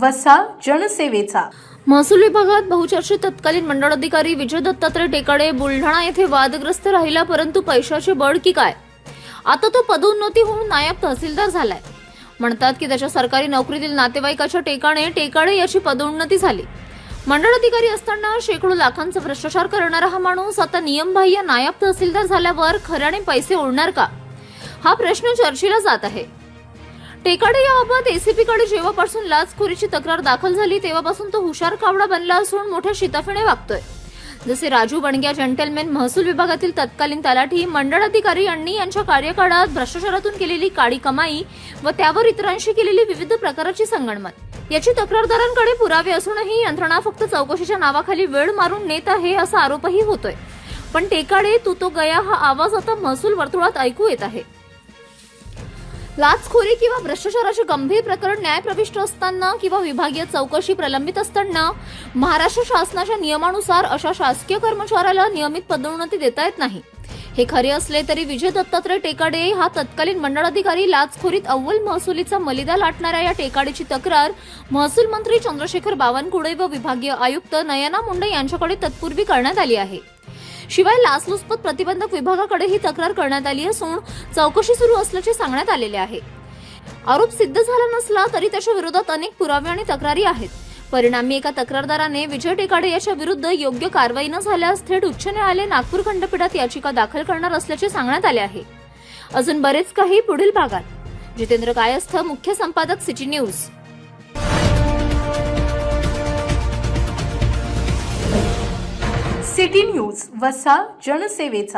वसा जनसेवेचा. महसूल विभागात बहुचर्चित तत्कालीन मंडळ अधिकारी विजय दत्तात्रय टेकाडे बुलढाणा येथे वादग्रस्त राहिला, परंतु पैशाचे बळ की काय, आता तो पदोन्नती होऊन नायब तहसीलदार झालाय. म्हणतात की त्याच्या सरकारी नोकरीतील नातेवाईकाच्या टेकाडे याची पदोन्नती झाली. मंडळ अधिकारी असताना शेकडो लाखांचा भ्रष्टाचार करणारा हा माणूस आता नियमबाह्य नायब तहसीलदार झाल्यावर खऱ्याने पैसे ओढणार का, हा प्रश्न चर्चेला जात आहे. टेकाडे याबाबत एसीपीकडे जेव्हापासून लाचखोरीची तक्रार दाखल झाली तेव्हापासून तो हुशार कावडा बनला असून मोठ्या शिताफीने वागतोय. जसे राजू बणग्या जेंटलमॅन महसूल विभागातील तत्कालीन तलाठी मंडळ अधिकारी यांनी यांच्या कार्यकाळात भ्रष्टाचारातून केलेली काळी कमाई व त्यावर इतरांशी केलेली विविध प्रकारची संगणमत याची तक्रारदारांकडे पुरावे असूनही यंत्रणा फक्त चौकशीच्या नावाखाली वेळ मारून नेत आहे असा आरोपही होतोय. पण टेकाडे तू तो गया हा आवाज आता महसूल वर्तुळात ऐकू येत आहे. लाचखोरी किंवा भ्रष्टाचाराचे गंभीर प्रकरण न्यायप्रविष्ट असताना किंवा विभागीय चौकशी प्रलंबित असताना महाराष्ट्र शासनाच्या नियमानुसार अशा शासकीय कर्मचाऱ्याला नियमित पदोन्नती देता येत नाही. हे खरे असले तरी विजय दत्तात्रय टेकाडे हा तत्कालीन मंडळ अधिकारी लाचखोरीत अव्वल महसुलीचा मलिदा लाटणाऱ्या या टेकाडेची तक्रार महसूल मंत्री चंद्रशेखर बावनकुळे व विभागीय आयुक्त नयना मुंडे यांच्याकडे तत्पूर्वी करण्यात आली आहे. शिवाय लाचलुचपत प्रतिबंधक विभागाकडे ही तक्रार करण्यात आली असून चौकशी सुरू असल्याचे सांगण्यात आलेले आहे. आरोप सिद्ध झाला नसला तरी त्याच्या विरोधात अनेक पुरावे आणि तक्रारी आहेत. परिणामी एका तक्रारदाराने विजय टेकाडे याच्या विरुद्ध योग्य कारवाई न झाल्यास थेट उच्च न्यायालय नागपूर खंडपीठात याचिका दाखल करणार असल्याचे सांगण्यात आले आहे. अजून बरेच काही पुढील भागात. जितेंद्र कायस्थ, मुख्य संपादक, सिटी न्यूज. सिटी न्यूज वसा जनसेवेचा.